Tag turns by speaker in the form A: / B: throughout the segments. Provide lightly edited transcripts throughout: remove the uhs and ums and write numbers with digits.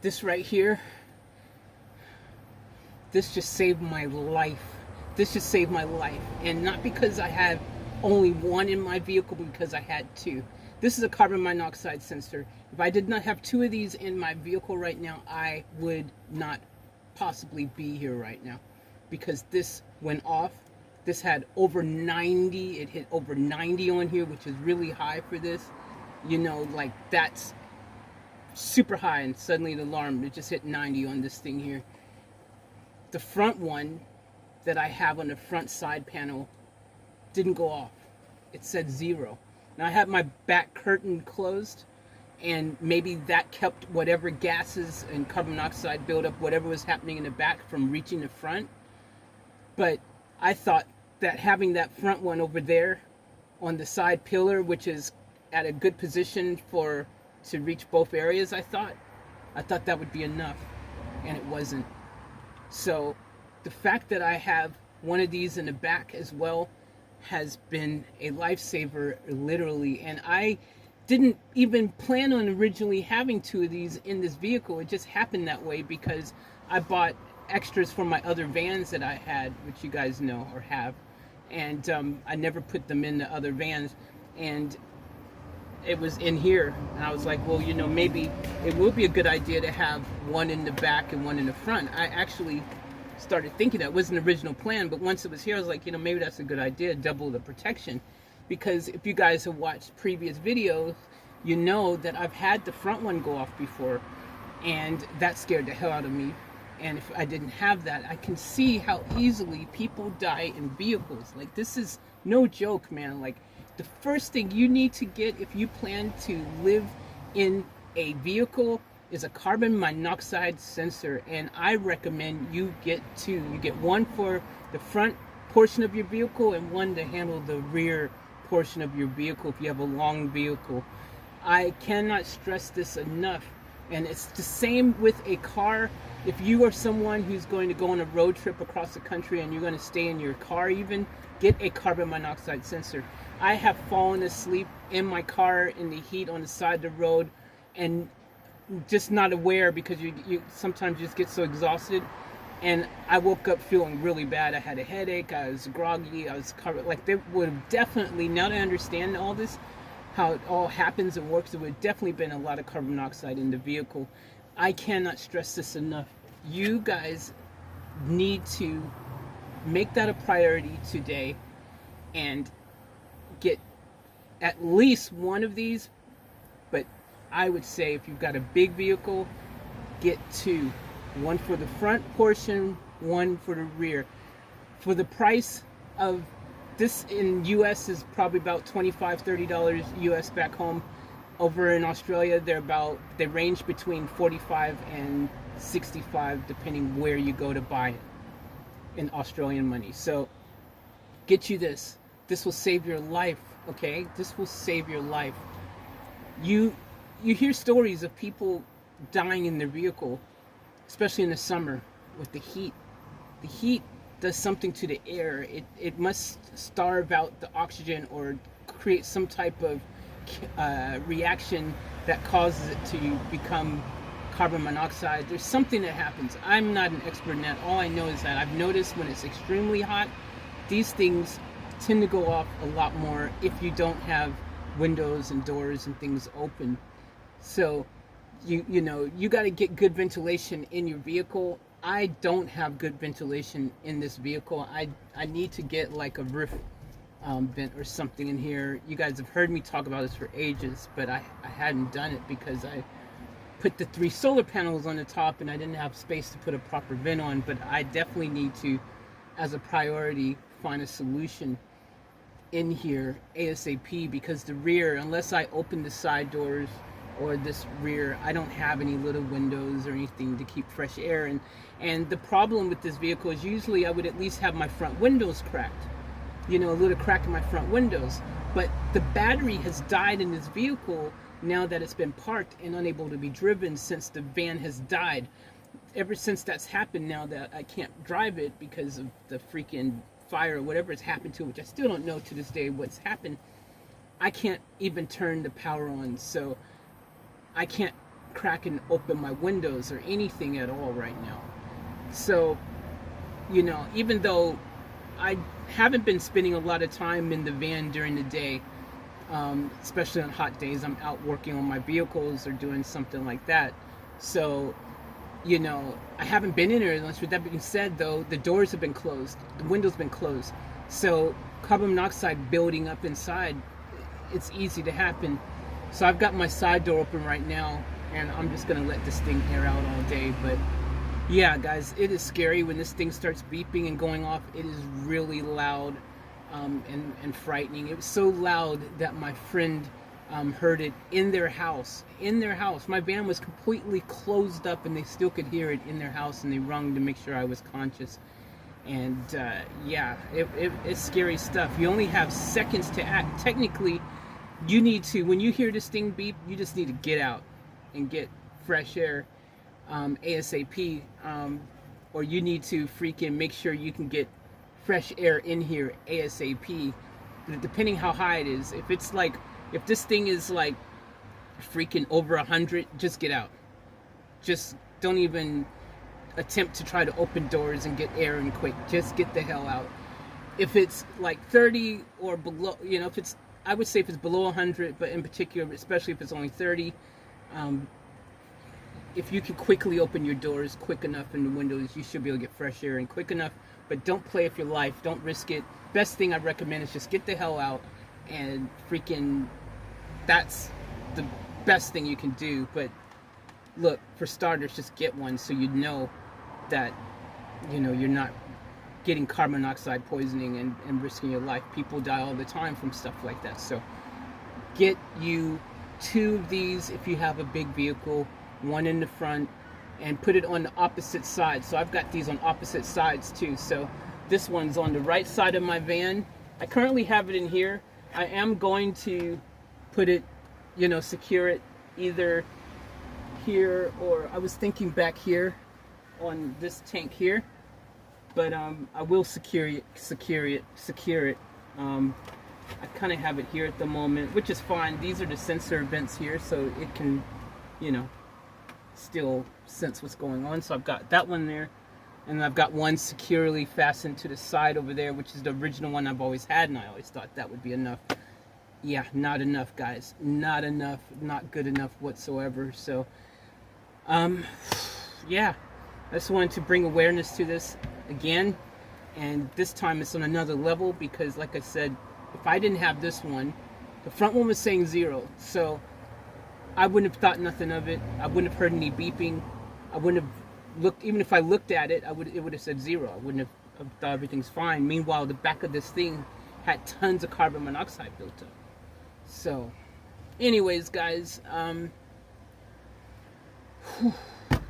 A: This right here, this just saved my life. This just saved my life. And not because I had only one in my vehicle, but because I had two. This is a carbon monoxide sensor. If I did not have two of these in my vehicle right now, I would not possibly be here right now, because this went off. This had over 90. It hit over 90 on here, which is really high for this. You know, like that's super high, and suddenly the alarm, it just hit 90 on this thing here. The front one that I have on the front side panel didn't go off. It said 0. Now I have my back curtain closed, and maybe that kept whatever gases and carbon monoxide buildup, whatever was happening in the back, from reaching the front. But I thought that having that front one over there on the side pillar, which is at a good position to reach both areas, I thought that would be enough, and it wasn't. So the fact that I have one of these in the back as well has been a lifesaver, literally. And I didn't even plan on originally having two of these in this vehicle. It just happened that way because I bought extras for my other vans that I had, which you guys know or have, and I never put them in the other vans, and it was in here, and I was like, well, you know, maybe it would be a good idea to have one in the back and one in the front. I actually started thinking that. It wasn't the original plan, but once it was here, I was like, you know, maybe that's a good idea, double the protection. Because if you guys have watched previous videos, you know that I've had the front one go off before, and that scared the hell out of me. And if I didn't have that, I can see how easily people die in vehicles. Like, this is no joke, man. Like, the first thing you need to get if you plan to live in a vehicle is a carbon monoxide sensor, and I recommend you get two. You get one for the front portion of your vehicle and one to handle the rear portion of your vehicle if you have a long vehicle. I cannot stress this enough. And it's the same with a car. If you are someone who's going to go on a road trip across the country and you're going to stay in your car, even, get a carbon monoxide sensor. I have fallen asleep in my car in the heat on the side of the road, and just not aware, because you sometimes just get so exhausted. And I woke up feeling really bad. I had a headache, I was groggy, I was covered. Like, they would have definitely, now that I understand all this, how it all happens and works, there would have definitely been a lot of carbon monoxide in the vehicle. I cannot stress this enough. You guys need to make that a priority today and get at least one of these. But I would say if you've got a big vehicle, get two. One for the front portion, one for the rear. For the price of this in US is probably about $25, $30 US back home. Over in Australia, they range between 45 and 65 depending where you go to buy it in Australian money. So get you this. This will save your life, okay? This will save your life. You hear stories of people dying in their vehicle, especially in the summer with the heat. The heat does something to the air. It must starve out the oxygen or create some type of reaction that causes it to become carbon monoxide. There's something that happens. I'm not an expert in that. All I know is that I've noticed when it's extremely hot, these things tend to go off a lot more if you don't have windows and doors and things open. So you know, you got to get good ventilation in your vehicle. I don't have good ventilation in this vehicle. I need to get like a roof vent or something in here. You guys have heard me talk about this for ages, but I hadn't done it because I put the 3 solar panels on the top and I didn't have space to put a proper vent on. But I definitely need to, as a priority, find a solution in here ASAP, because the rear, unless I open the side doors or this rear, I don't have any little windows or anything to keep fresh air. And the problem with this vehicle is usually I would at least have my front windows cracked, you know, a little crack in my front windows. But the battery has died in this vehicle now that it's been parked and unable to be driven since the van has died. Ever since that's happened, now that I can't drive it because of the freaking fire or whatever has happened to it, which I still don't know to this day what's happened, I can't even turn the power on. So I can't cracking open my windows or anything at all right now. So, you know, even though I haven't been spending a lot of time in the van during the day, especially on hot days, I'm out working on my vehicles or doing something like that. So, you know, I haven't been in there much. With that being said, though, the doors have been closed, the windows have been closed. So carbon monoxide building up inside, it's easy to happen. So I've got my side door open right now, and I'm just gonna let this thing air out all day. But yeah, guys, it is scary when this thing starts beeping and going off. It is really loud, and frightening. It was so loud that my friend heard it in their house. In their house, my van was completely closed up, and they still could hear it in their house. And they rung to make sure I was conscious. And yeah, it's scary stuff. You only have seconds to act. Technically, you need to, when you hear this thing beep, you just need to get out and get fresh air ASAP, or you need to freaking make sure you can get fresh air in here ASAP, depending how high it is. If it's like, if this thing is like freaking over 100, just get out. Just don't even attempt to try to open doors and get air in quick. Just get the hell out. If it's like 30 or below, you know, if it's, I would say if it's below 100, but in particular, especially if it's only 30, if you can quickly open your doors quick enough in the windows, you should be able to get fresh air in quick enough. But don't play with your life. Don't risk it. Best thing I recommend is just get the hell out, and freaking, that's the best thing you can do. But look, for starters, just get one so you know that, you know, you're not getting carbon monoxide poisoning and risking your life. People die all the time from stuff like that. So get you 2 of these if you have a big vehicle, one in the front, and put it on the opposite side. So I've got these on opposite sides too. So this one's on the right side of my van. I currently have it in here. I am going to put it, you know, secure it either here, or I was thinking back here on this tank here, but I will secure it. I kind of have it here at the moment, which is fine. These are the sensor vents here, so it can, you know, still sense what's going on. So I've got that one there, and I've got one securely fastened to the side over there, which is the original one I've always had, and I always thought that would be enough. Yeah, not enough, guys. Not enough. Not good enough whatsoever. So yeah, I just wanted to bring awareness to this again, and this time it's on another level, because like I said, if I didn't have this one, the front one was saying 0, so I wouldn't have thought nothing of it. I wouldn't have heard any beeping. I wouldn't have looked, even if I looked at it, it would have said 0. I wouldn't have thought everything's fine. Meanwhile, the back of this thing had tons of carbon monoxide built up. So anyways, guys,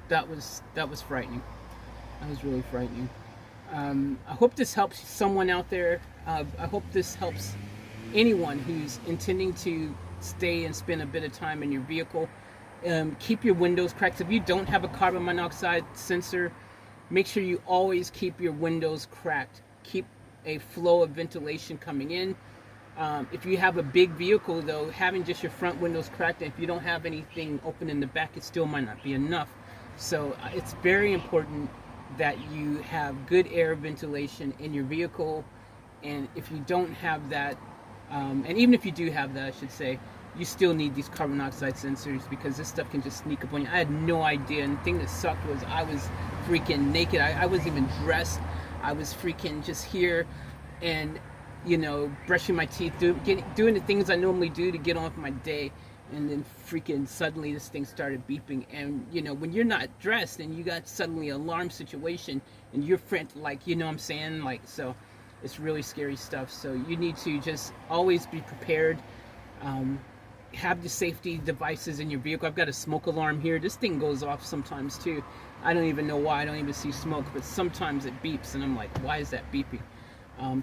A: that was frightening. That was really frightening. I hope this helps someone out there. I hope this helps anyone who's intending to stay and spend a bit of time in your vehicle. Keep your windows cracked. If you don't have a carbon monoxide sensor, make sure you always keep your windows cracked. Keep a flow of ventilation coming in. If you have a big vehicle, though, having just your front windows cracked, and if you don't have anything open in the back, it still might not be enough. So it's very important that you have good air ventilation in your vehicle. And if you don't have that, and even if you do have that, I should say, you still need these carbon monoxide sensors, because this stuff can just sneak up on you. I had no idea, and the thing that sucked was I was freaking naked. I wasn't even dressed. I was freaking just here, and, you know, brushing my teeth, doing the things I normally do to get on with my day, and then freaking suddenly this thing started beeping. And, you know, when you're not dressed and you got suddenly an alarm situation and you're frantic, like, you know what I'm saying? Like, so it's really scary stuff. So you need to just always be prepared. Have the safety devices in your vehicle. I've got a smoke alarm here. This thing goes off sometimes too. I don't even know why. I don't even see smoke, but sometimes it beeps and I'm like, why is that beeping?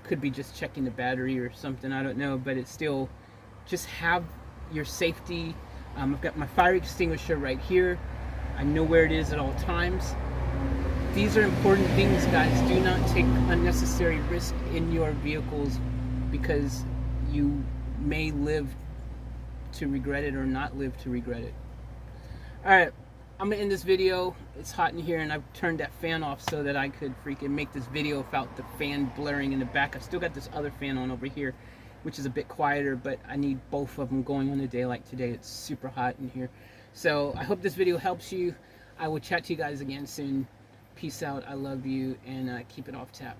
A: Could be just checking the battery or something, I don't know, but it's still, just have your safety. I've got my fire extinguisher right here. I know where it is at all times. These are important things, guys. Do not take unnecessary risk in your vehicles, because you may live to regret it or not live to regret it. Alright, I'm gonna end this video. It's hot in here and I've turned that fan off so that I could freaking make this video without the fan blaring in the back. I still got this other fan on over here, which is a bit quieter, but I need both of them going on a day like today. It's super hot in here. So I hope this video helps you. I will chat to you guys again soon. Peace out. I love you, and keep it off tap.